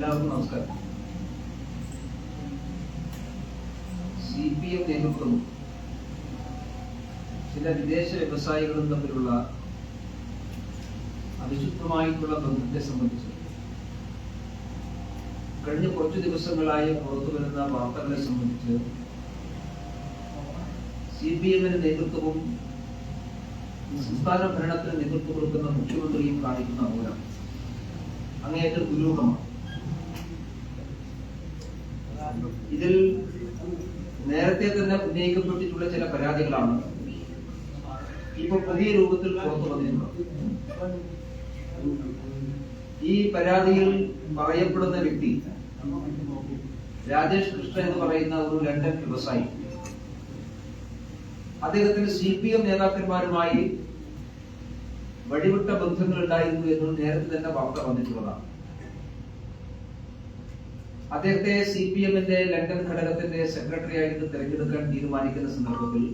എല്ലാവർക്കും നമസ്കാരം. CPM നേതൃത്വവും ചില വിദേശ വ്യവസായികളും തമ്മിലുള്ള അവിശുദ്ധമായിട്ടുള്ള ബന്ധത്തെ സംബന്ധിച്ച് കഴിഞ്ഞ കുറച്ചു ദിവസങ്ങളായി പുറത്തു വരുന്ന വാർത്തകളെ സംബന്ധിച്ച് CPM-ന്റെ നേതൃത്വവും സംസ്ഥാന ഭരണത്തിന് നേതൃത്വം കൊടുക്കുന്ന മുഖ്യമന്ത്രിയും കാണിക്കുന്ന മൗനം അങ്ങേയറ്റം ദുരൂഹമാണ്. ഇതിൽ നേരത്തെ തന്നെ ഉന്നയിക്കപ്പെട്ടിട്ടുള്ള ചില പരാതികളാണ് ഇപ്പോൾ പുതിയ രൂപത്തിൽ പുറത്തു വന്നിട്ടുള്ളത്. ഈ പരാതിയിൽ പറയപ്പെടുന്ന വ്യക്തി രാജേഷ് കൃഷ്ണ എന്ന് പറയുന്ന ഒരു ലണ്ടൻ വ്യവസായി. അദ്ദേഹത്തിന് CPM നേതാക്കന്മാരുമായി വഴിവിട്ട ബന്ധങ്ങൾ ഉണ്ടായിരുന്നു എന്ന് നേരത്തെ തന്നെ വാർത്ത വന്നിട്ടുള്ളതാണ്. അദ്ദേഹത്തെ CPM-ന്റെ ലണ്ടൻ ഘടകത്തിന്റെ സെക്രട്ടറി ആയിട്ട് തെരഞ്ഞെടുക്കാൻ തീരുമാനിക്കുന്ന സന്ദർഭത്തിൽ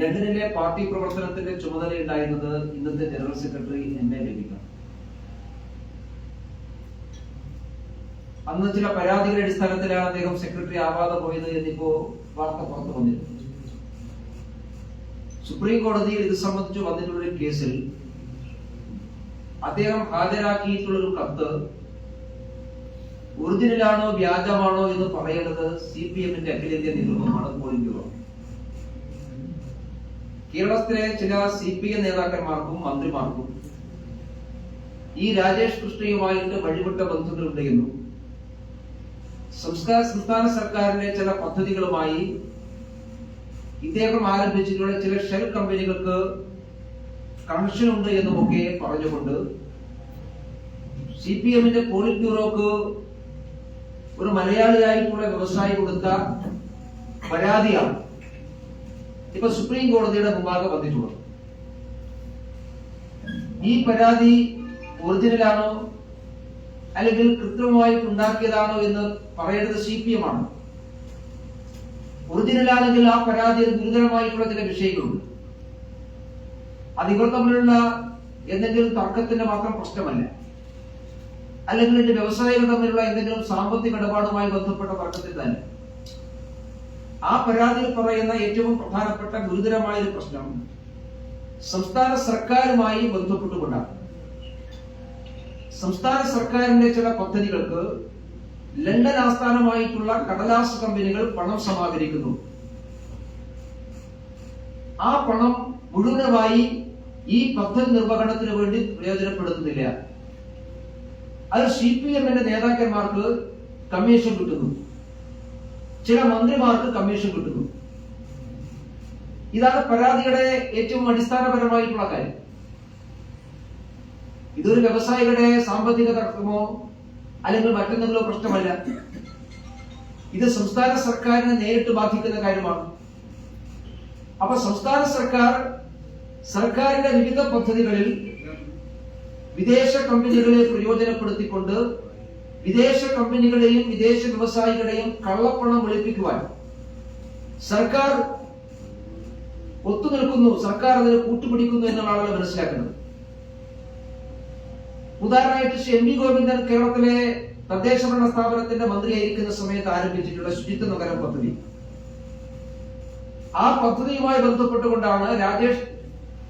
ലണ്ടനിലെ പാർട്ടി പ്രവർത്തനത്തിന്റെ ചുമതല ഉണ്ടായിരുന്നത് ഇന്നത്തെ ജനറൽ സെക്രട്ടറി M.A. ലഭിക്കണം. അന്ന് ചില പരാതികളുടെ അടിസ്ഥാനത്തിലാണ് അദ്ദേഹം സെക്രട്ടറി ആവാതെ പോയത് എന്നിപ്പോ വാർത്ത പുറത്തു വന്നിരുന്നു. സുപ്രീം കോടതിയിൽ ഇത് സംബന്ധിച്ച് വന്നിട്ടുള്ള ഒരു കേസിൽ അദ്ദേഹം ഹാജരാക്കിയിട്ടുള്ള ഒരു കത്ത് ഒറിജിനലാണോ വ്യാജമാണോ എന്ന് പറയേണ്ടത് CPM-ന്റെ അഖിലേന്ത്യാ നേതൃത്വമാണ്, പോളിംഗ് ബ്യൂറോ. കേരളത്തിലെ ചില CPM നേതാക്കന്മാർക്കും മന്ത്രിമാർക്കും ഈ രാജേഷ് കൃഷ്ണയുമായിട്ട് വഴിവിട്ട ബന്ധങ്ങളുണ്ട് എന്നും സംസ്ഥാന സർക്കാരിന്റെ ചില പദ്ധതികളുമായി ഇദ്ദേഹം ആരംഭിച്ചിട്ടുള്ള ചില ഷെൽ കമ്പനികൾക്ക് കണക്ഷൻ ഉണ്ട് എന്നുമൊക്കെ പറഞ്ഞുകൊണ്ട് CPM-ന്റെ പോളിറ്റ് ബ്യൂറോക്ക് ഒരു മലയാളിയായിട്ടുള്ള വ്യവസായി കൊടുത്ത പരാതിയാണ് ഇപ്പൊ സുപ്രീം കോടതിയുടെ മുമ്പാകെ വന്നിട്ടുള്ളത്. ഈ പരാതി ഒറിജിനലാണോ അല്ലെങ്കിൽ കൃത്രിമമായിട്ട് ഉണ്ടാക്കിയതാണോ എന്ന് പറയേണ്ടത് CPM-ആണ്. ഒറിജിനലാണെങ്കിൽ ആ പരാതിയിൽ ഗുരുതരമായിട്ടുള്ള ചില വിഷയങ്ങളുണ്ട്. അത് ഇവർ തമ്മിലുള്ള എന്തെങ്കിലും തർക്കത്തിന്റെ മാത്രം പ്രശ്നമല്ല, അല്ലെങ്കിൽ എന്റെ വ്യവസായികൾ തമ്മിലുള്ള എന്തെങ്കിലും സാമ്പത്തിക ഇടപാടുമായി ബന്ധപ്പെട്ട തർക്കത്തിൽ തന്നെ. ആ പരാതിയിൽ പറയുന്ന ഏറ്റവും പ്രധാനപ്പെട്ട ഗുരുതരമായ ഒരു പ്രശ്നം സംസ്ഥാന സർക്കാരുമായി ബന്ധപ്പെട്ടുകൊണ്ടാണ്. സംസ്ഥാന സർക്കാരിന്റെ ചില പദ്ധതികൾക്ക് ലണ്ടൻ ആസ്ഥാനമായിട്ടുള്ള കടലാസ് കമ്പനികൾ പണം സമാഹരിക്കുന്നു. ആ പണം മുഴുവനായി ഈ പദ്ധതി നിർവഹണത്തിന് വേണ്ടി പ്രയോജനപ്പെടുത്തുന്നില്ല. അത് CPM-ന്റെ നേതാക്കന്മാർക്ക് കമ്മീഷൻ കിട്ടുന്നു, ചില മന്ത്രിമാർക്ക് കമ്മീഷൻ കിട്ടുന്നു. ഇതാണ് പരാതിയുടെ ഏറ്റവും അടിസ്ഥാനപരമായിട്ടുള്ള കാര്യം. ഇതൊരു വ്യവസായികളുടെ സാമ്പത്തിക തർക്കമോ അല്ലെങ്കിൽ മറ്റെന്തെങ്കിലും പ്രശ്നമല്ല. ഇത് സംസ്ഥാന സർക്കാരിനെ നേരിട്ട് ബാധിക്കുന്ന കാര്യമാണ്. അപ്പൊ സംസ്ഥാന സർക്കാരിന്റെ വിവിധ പദ്ധതികളിൽ വിദേശ കമ്പനികളെ പ്രയോജനപ്പെടുത്തിക്കൊണ്ട് വിദേശ കമ്പനികളെയും വിദേശ വ്യവസായികളെയും കള്ളപ്പണം വെളുപ്പിക്കുവാൻ സർക്കാർ ഒത്തുനിൽക്കുന്നു, സർക്കാർ അതിന് കൂട്ടുപിടിക്കുന്നു എന്നുള്ളതാണ് മനസ്സിലാക്കുന്നത്. ഉദാഹരണമായിട്ട് M.V. ഗോവിന്ദൻ കേരളത്തിലെ തദ്ദേശ ഭരണ സ്ഥാപനത്തിന്റെ മന്ത്രിയായിരിക്കുന്ന സമയത്ത് ആരംഭിച്ചിട്ടുള്ള ശുചിത്വ നഗരം പദ്ധതി. ആ പദ്ധതിയുമായി ബന്ധപ്പെട്ടുകൊണ്ടാണ് രാജേഷ്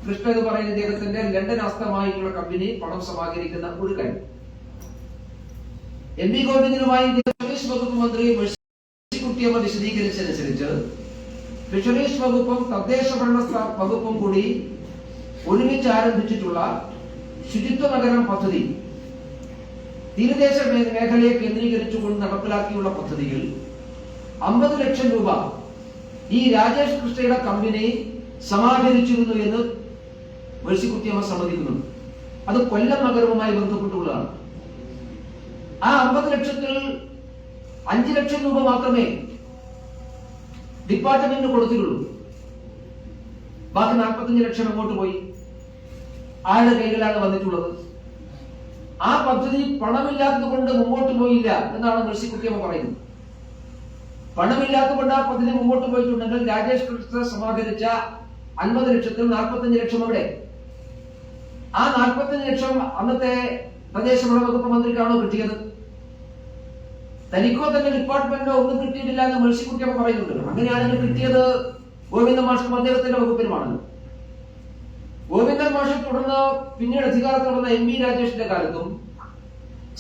കൃഷ്ണ എന്ന് പറയുന്ന ഇദ്ദേഹത്തിന്റെ ലണ്ടൻ ആസ്ഥാനമായിട്ടുള്ള കമ്പനി പണം സമാഹരിക്കുന്ന ഒരു കാര്യം. M.V. ഗോവിന്ദനുമായി ഫിഷറീസ് വകുപ്പ് മന്ത്രി മേഴ്സിക്കുട്ടിയമ്മ വിശദീകരിച്ചതനുസരിച്ച് ഫിഷറീസ് വകുപ്പും തദ്ദേശ ഭരണ വകുപ്പും കൂടി ഒരുമിച്ച് ആരംഭിച്ചിട്ടുള്ള ശുചിത്വ നഗരം പദ്ധതി തീരദേശ മേഖലയെ കേന്ദ്രീകരിച്ചുകൊണ്ട് നടപ്പിലാക്കിയുള്ള പദ്ധതിയിൽ 50 ലക്ഷം രൂപ ഈ രാജേഷ് കൃഷ്ണയുടെ കമ്പനി സമാഹരിച്ചിരുന്നു എന്ന് മേഴ്സിക്കുട്ടിയമ്മ സമ്മതിക്കുന്നുണ്ട്. അത് കൊല്ലം നഗരവുമായി ബന്ധപ്പെട്ടുള്ളതാണ്. ആ 50 ലക്ഷത്തിൽ 5 ലക്ഷം രൂപ മാത്രമേ ഡിപ്പാർട്ട്മെന്റിന് കൊടുത്തിട്ടുള്ളൂ. ബാക്കി 45 ലക്ഷം അങ്ങോട്ട് പോയി. ആരുടെ കൈകളിലാണ് വന്നിട്ടുള്ളത്? ആ പദ്ധതി പണമില്ലാത്തത് കൊണ്ട് മുമ്പോട്ട് പോയില്ല എന്നാണ് മേഴ്സിക്കുട്ടിയമ്മ പറയുന്നത്. പണമില്ലാത്തതുകൊണ്ട് ആ പദ്ധതി മുമ്പോട്ട് പോയിട്ടുണ്ടെങ്കിൽ രാജേഷ് കൃഷ്ണ സമാഹരിച്ച 50 ലക്ഷത്തിൽ 45 ലക്ഷം എവിടെ? ആ 45 ലക്ഷം അന്നത്തെ തദ്ദേശഭരണ വകുപ്പ് മന്ത്രിക്കാണോ കിട്ടിയത്? തനിക്കോ തന്നെ ഡിപ്പാർട്ട്മെന്റോ ഒന്നും കിട്ടിയിട്ടില്ല എന്ന് മേഴ്സിക്കുട്ടിയമ്മ പറയുന്നുണ്ട്. അങ്ങനെയാണെങ്കിൽ കിട്ടിയത് ഗോവിന്ദൻ മാഷ്ക്കും അദ്ദേഹത്തിന്റെ വകുപ്പിനുമാണല്ലോ. ഗോവിന്ദൻ മാഷ് തുടർന്ന് പിന്നീട് അധികാരത്തിൽ വന്ന എം വി രാജേഷിന്റെ കാലത്തും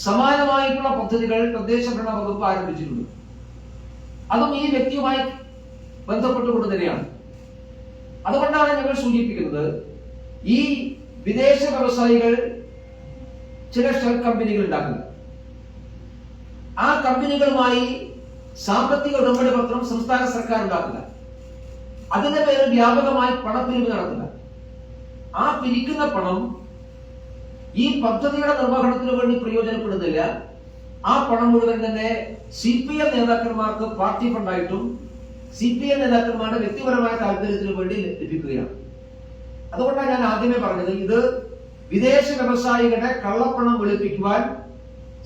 സമാനമായിട്ടുള്ള പദ്ധതികൾ തദ്ദേശഭരണ വകുപ്പ് ആരംഭിച്ചിട്ടുണ്ട്. അതും ഈ വ്യക്തിയുമായി ബന്ധപ്പെട്ടുകൊണ്ട് തന്നെയാണ്. അതുകൊണ്ടാണ് ഞങ്ങൾ സൂചിപ്പിക്കുന്നത്, ഈ വിദേശ വ്യവസായികൾ ചില ഷെൽ കമ്പനികൾ ഉണ്ടാക്കുക, ആ കമ്പനികളുമായി സാമ്പത്തിക ഉടമ്പടി പത്രം സംസ്ഥാന സർക്കാർ ഉണ്ടാക്കുക, അതിന്റെ പേരിൽ വ്യാപകമായി പണപ്പിരിവ് നടത്തുക. ആ പിരിക്കുന്ന പണം ഈ പദ്ധതിയുടെ നിർവഹണത്തിന് വേണ്ടി പ്രയോജനപ്പെടുന്നില്ല. ആ പണം മുഴുവൻ തന്നെ CPM നേതാക്കന്മാർക്ക് പാർട്ടി ഫണ്ടായിട്ടും CPM നേതാക്കന്മാരുടെ വ്യക്തിപരമായ താല്പര്യത്തിനു വേണ്ടി ലഭിക്കുകയാണ്. അതുകൊണ്ടാണ് ഞാൻ ആദ്യമേ പറഞ്ഞത്, ഇത് വിദേശ വ്യവസായികളുടെ കള്ളപ്പണം വെളുപ്പിക്കുവാൻ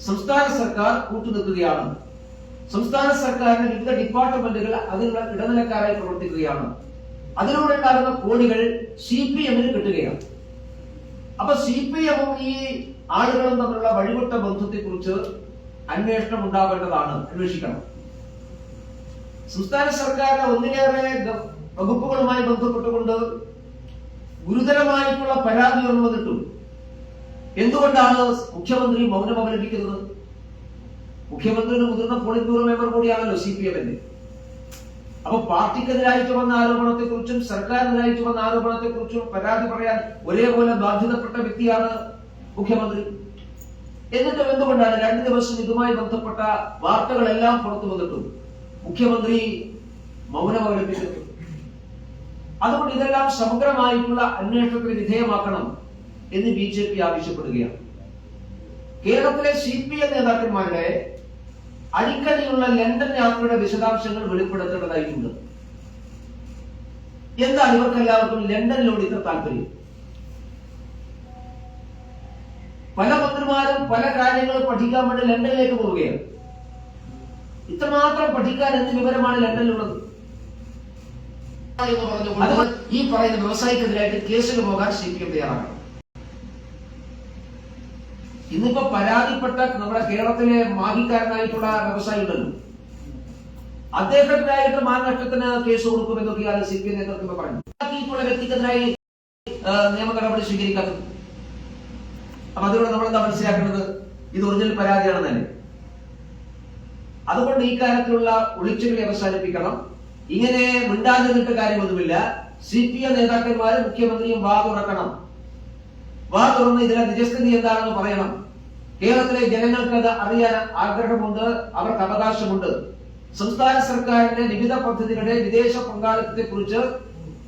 സംസ്ഥാന സർക്കാർ കൂട്ടുനിൽക്കുകയാണ്. സംസ്ഥാന സർക്കാരിന്റെ വിവിധ ഡിപ്പാർട്ട്മെന്റുകൾ അതിനുള്ള ഇടനിലക്കാരായി പ്രവർത്തിക്കുകയാണ്. അതിലൂടെ ഉണ്ടാകുന്ന കോടികൾ CPM-ന് കിട്ടുകയാണ്. അപ്പൊ CPM-ഉം ഈ ആളുകളും തമ്മിലുള്ള വഴിവിട്ട ബന്ധത്തെ കുറിച്ച് അന്വേഷണം ഉണ്ടാവേണ്ടതാണ്, അന്വേഷിക്കണം. സംസ്ഥാന സർക്കാരിന്റെ ഒന്നിലേറെ വകുപ്പുകളുമായി ബന്ധപ്പെട്ടുകൊണ്ട് ഗുരുതരമായിട്ടുള്ള പരാതി ഉയർന്നു വന്നിട്ടും എന്തുകൊണ്ടാണ് മുഖ്യമന്ത്രി മൗനം അവലംബിക്കുന്നത്? മുഖ്യമന്ത്രിയുടെ മുതിർന്ന പോളിറ്റ് ബ്യൂറോ മെമ്പർ കൂടിയാണല്ലോ CPM-ന്റെ. അപ്പൊ പാർട്ടിക്കെതിരായിട്ട് വന്ന ആരോപണത്തെ കുറിച്ചും സർക്കാരിനെതിരായിട്ട് വന്ന ആരോപണത്തെ കുറിച്ചും പരാതി പറയാൻ ഒരേപോലെ ബാധ്യതപ്പെട്ട വ്യക്തിയാണ് മുഖ്യമന്ത്രി. എന്നിട്ടും എന്തുകൊണ്ടാണ് 2 ദിവസം ഇതുമായി ബന്ധപ്പെട്ട വാർത്തകളെല്ലാം പുറത്തു വന്നിട്ടും മുഖ്യമന്ത്രി മൗനം അവലംബിക്കുന്നത്? അതുകൊണ്ട് ഇതെല്ലാം സമഗ്രമായിട്ടുള്ള അന്വേഷണത്തിന് വിധേയമാക്കണം എന്ന് BJP ആവശ്യപ്പെടുകയാണ്. കേരളത്തിലെ CPM നേതാക്കന്മാരുടെ അടിക്കടിയുള്ള ലണ്ടൻ യാത്രയുടെ വിശദാംശങ്ങൾ വെളിപ്പെടുത്തേണ്ടതായിട്ടുണ്ട്. എന്താണ് ഇവർക്കെല്ലാവർക്കും ലണ്ടനിലോട് ഇത്ര താല്പര്യം? പല മന്ത്രിമാരും പല കാര്യങ്ങളും പഠിക്കാൻ വേണ്ടി ലണ്ടനിലേക്ക് പോവുകയാണ്. ഇത്രമാത്രം പഠിക്കാൻ എന്ത് വിവരമാണ് ലണ്ടനിലുള്ളത്? അതുകൊണ്ട് ഈ പറയുന്ന വ്യവസായിക്കെതിരായിട്ട് കേസിന് പോകാൻ CPM തയ്യാറാക്കണം. ഇന്നിപ്പോ പരാതിപ്പെട്ട നമ്മുടെ കേരളത്തിലെ മാഹിക്കാരനായിട്ടുള്ള വ്യവസായി ഉണ്ടല്ലോ, അദ്ദേഹത്തിനായിട്ട് മാനനഷ്ടത്തിന് കേസ് കൊടുക്കുമെന്നൊക്കെയാണ് CPM നേതൃത്വം പറഞ്ഞത്. വ്യക്തിക്കെതിരായി നിയമ നടപടി സ്വീകരിക്കാത്തത്. അപ്പൊ അതിലൂടെ നമ്മൾ എന്താ മനസ്സിലാക്കേണ്ടത്? ഇത് ഒറിജിനൽ പരാതിയാണെന്നല്ലേ. അതുകൊണ്ട് ഈ കാര്യത്തിലുള്ള ഒളിച്ചുകളി അവസാനിപ്പിക്കണം. ഇങ്ങനെ മിണ്ടാതിരുന്നിട്ട് കാര്യമൊന്നുമില്ല. CPM നേതാക്കന്മാരും മുഖ്യമന്ത്രിയും വാ തുറക്കണം. വാ തുറന്ന് ഇതിലെ നിജസ്ഥിതി എന്താണെന്ന് പറയണം. കേരളത്തിലെ ജനങ്ങൾക്ക് അത് അറിയാൻ ആഗ്രഹമുണ്ട്, അവർക്ക് അവകാശമുണ്ട്. സംസ്ഥാന സർക്കാരിന്റെ വിവിധ പദ്ധതികളുടെ വിദേശ പങ്കാളിത്തത്തെ കുറിച്ച്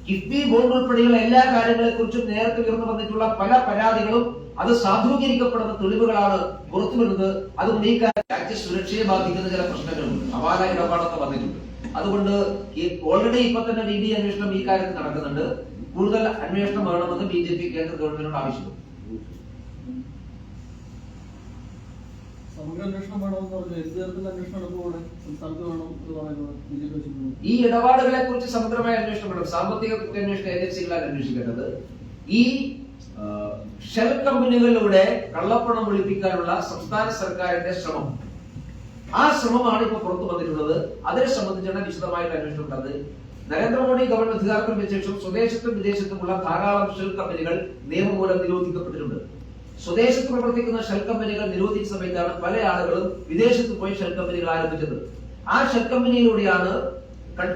കിഫ്ബി ബോർഡ് ഉൾപ്പെടെയുള്ള എല്ലാ കാര്യങ്ങളെ കുറിച്ചും നേരത്തെ ഉയർന്നു വന്നിട്ടുള്ള പല പരാതികളും അത് സാധൂകരിക്കപ്പെടുന്ന തെളിവുകളാണ് പുറത്തു വരുന്നത്. അതുകൊണ്ട് ഈ രാജ്യ സുരക്ഷയെ ബാധിക്കുന്ന ചില പ്രശ്നങ്ങളുണ്ട്, അപാര ഇടപാടൊക്കെ വന്നിട്ടുണ്ട്. അതുകൊണ്ട് ഓൾറെഡി ഇപ്പൊ തന്നെ DD അന്വേഷണം ഈ കാര്യത്തിൽ നടക്കുന്നുണ്ട്. കൂടുതൽ അന്വേഷണം വേണമെന്ന് BJP കേന്ദ്ര ഗവൺമെന്റിനോട് ആവശ്യപ്പെട്ടു. ഈ ഇടപാടുകളെ കുറിച്ച് സമഗ്രമായ അന്വേഷണം വേണം. സാമ്പത്തിക കുറ്റാന്വേഷണ ഏജൻസികളാണ് അന്വേഷിക്കേണ്ടത്. ഈ ഷെൽ കമ്പനികളിലൂടെ കള്ളപ്പണം ഒളിപ്പിക്കാനുള്ള സംസ്ഥാന സർക്കാരിന്റെ ശ്രമം, ആ ശ്രമമാണ് ഇപ്പൊ പുറത്തു വന്നിട്ടുള്ളത്. അതിനെ സംബന്ധിച്ചാണ് വിശദമായിട്ട് അന്വേഷണം ഉണ്ടായത്. നരേന്ദ്രമോദി ഗവൺമെന്റ് അധികാരത്തിൽ വെച്ച ശേഷം സ്വദേശത്തും വിദേശത്തുമുള്ള ധാരാളം ഷെൽ കമ്പനികൾ നിയമം മൂലം നിരോധിക്കപ്പെട്ടിട്ടുണ്ട്. സ്വദേശത്ത് പ്രവർത്തിക്കുന്ന ഷെൽ കമ്പനികൾ നിരോധിച്ച സമയത്താണ് പല ആളുകളും വിദേശത്ത് പോയി ഷെൽ കമ്പനികൾ ആരംഭിച്ചത്. ആ ഷെൽ കമ്പനിയിലൂടെയാണ്,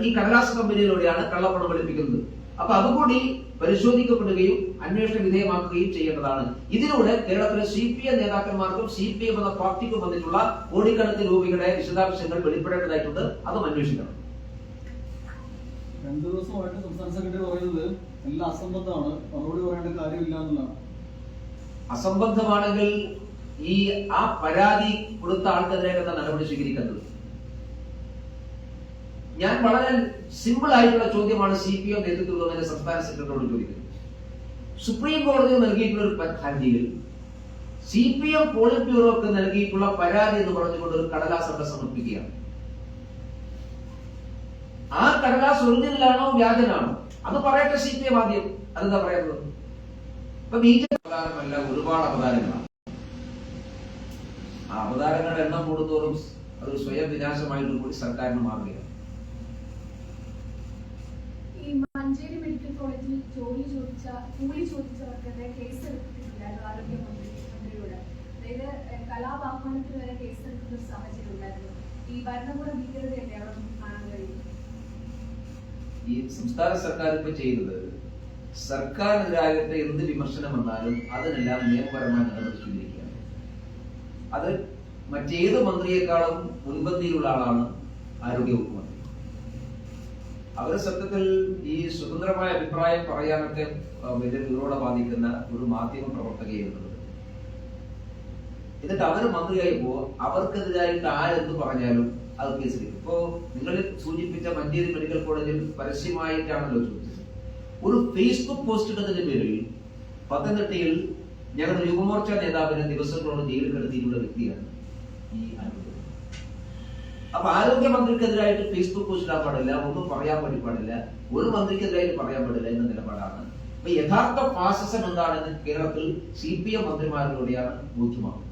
ഈ കടലാസ് കമ്പനിയിലൂടെയാണ് കള്ളപ്പണം വെളുപ്പിക്കുന്നത്. അപ്പൊ അതുകൂടി പരിശോധിക്കപ്പെടുകയും അന്വേഷണ വിധേയമാക്കുകയും ചെയ്യേണ്ടതാണ്. ഇതിലൂടെ കേരളത്തിലെ CPM നേതാക്കന്മാർക്കും CPM എന്ന പാർട്ടിക്കും വന്നിട്ടുള്ള കോടിക്കണക്കിന് രൂപയുടെ വിശദാംശങ്ങൾ വെളിപ്പെടേണ്ടതായിട്ടുണ്ട്. അതും അന്വേഷിക്കണം. 2 ദിവസമായിട്ട് സംസ്ഥാന സെക്രട്ടറി പറയുന്നത് എല്ലാം അസംബന്ധമാണ്, മറുപടി പറയേണ്ട കാര്യമില്ല എന്നുള്ളതാണ്. അസംബന്ധമാണെങ്കിൽ ആ പരാതി കൊടുത്ത ആൾക്കെതിരെ നടപടി സ്വീകരിക്കുന്നത്. ഞാൻ വളരെ സിമ്പിൾ ആയിട്ടുള്ള ചോദ്യമാണ് CPM നേതൃത്വത്തിലുള്ള സംസ്ഥാന സെക്രട്ടറിയോട് ചോദിക്കുന്നത്. സുപ്രീം കോടതി നൽകിയിട്ടുള്ള ഒരു ഹർജിയിൽ CPM പോളിറ്റ് ബ്യൂറോക്ക് നൽകിയിട്ടുള്ള പരാതി എന്ന് പറഞ്ഞുകൊണ്ട് ഒരു കടലാസ് അവിടെ സമർപ്പിക്കുകയാണ്. ആ കടലാസ് ഒറിജിനലാണോ വ്യാജനാണോ അത് പറയട്ടെ CPM ആദ്യം. അതെന്താ പറയുന്നത്? ഇപ്പൊ BJP പ്രധാനമല്ല, ഒരുപാട് അവതാരങ്ങളാണ്. ആ അവതാരങ്ങളുടെ എണ്ണം കൂടുന്തോറും അതൊരു സ്വയം വിനാശമായിട്ട് കൂടി സർക്കാരിന് മാറുകയാണ്. ഈ മഞ്ചേരി മെഡിക്കൽ കോളേജിൽ കൂലി ചോദിച്ചവർക്കെതിരെ കേസ് എടുത്തിട്ടുണ്ടായിരുന്നു ആരോഗ്യമന്ത്രിയോട്. അതായത് കലാപാഹ്വാനത്തിന് വരെ കേസ് എടുക്കുന്ന ഒരു സാഹചര്യം ഉണ്ടായിരുന്നു. ഈ ഭരണകൂട ഭീകരതയല്ലേ അവിടെ നമുക്ക് കാണാൻ കഴിയും? ഈ സംസ്ഥാന സർക്കാർ ഇപ്പൊ ചെയ്യുന്നത്, സർക്കാരിനെതിരായിട്ട് എന്ത് വിമർശനം വന്നാലും അതിനെല്ലാം നിയമപരമായ നടപടി സ്വീകരിക്കുകയാണ്. അത് മറ്റേത് മന്ത്രിയെക്കാളും മുൻപന്തിയിലുള്ള ആളാണ് ആരോഗ്യവകുപ്പ് മന്ത്രി. അവര് സത്യത്തിൽ ഈ സ്വതന്ത്രമായ അഭിപ്രായം പറയാനൊക്കെ വലിയ വീറോടെ ബാധിക്കുന്ന ഒരു മാധ്യമ പ്രവർത്തകയായിരുന്നത്. എന്നിട്ട് അവര് മന്ത്രിയായപ്പോ അവർക്കെതിരായിട്ട് ആരെന്ത് പറഞ്ഞാലും അത് കേസെടുക്കും. ഇപ്പോ നിങ്ങൾ സൂചിപ്പിച്ച മഞ്ചേരി മെഡിക്കൽ കോളേജിൽ പരസ്യമായിട്ടാണല്ലോ ചോദിച്ചത്. ഒരു ഫേസ്ബുക്ക് പോസ്റ്റ് ഇട്ടതിന്റെ പേരിൽ പത്തനംതിട്ടയിൽ ഞങ്ങളുടെ യുവമോർച്ച നേതാവിനെ ദിവസങ്ങളോട് ജയിലിൽ കിടത്തിയിട്ടുള്ള വ്യക്തിയാണ് ഈ ആരോഗ്യ. അപ്പൊ ആരോഗ്യമന്ത്രിക്കെതിരായിട്ട് ഫേസ്ബുക്ക് പോസ്റ്റ് ഇടാൻ പാടില്ല, ഒന്നും പറയാൻ വേണ്ടി പാടില്ല, ഒരു മന്ത്രിക്കെതിരായിട്ട് പറയാൻ പാടില്ല എന്ന നിലപാടാണ്. അപ്പൊ യഥാർത്ഥ ഫാസിസം എന്താണെന്ന് കേരളത്തിൽ CPM മന്ത്രിമാരിലൂടെയാണ് ബോധ്യമാകുന്നത്.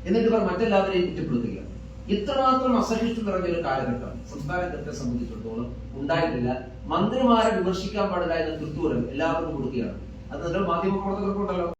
എന്നിട്ട് ഇവർ മറ്റെല്ലാവരെയും കുറ്റപ്പെടുത്തുകയാണ്. ഇത്രമാത്രം അസഹിഷ്ണു നിറഞ്ഞൊരു കാലഘട്ടം സംസ്ഥാനത്തെ സംബന്ധിച്ചിടത്തോളം ഉണ്ടായിട്ടില്ല. മന്ത്രിമാരെ വിമർശിക്കാൻ പാടില്ല എന്ന തൃത്തൂരം എല്ലാവർക്കും കൊടുക്കുകയാണ്. അത് നിങ്ങൾ മാധ്യമപ്രവർത്തകർക്കുണ്ടല്ലോ.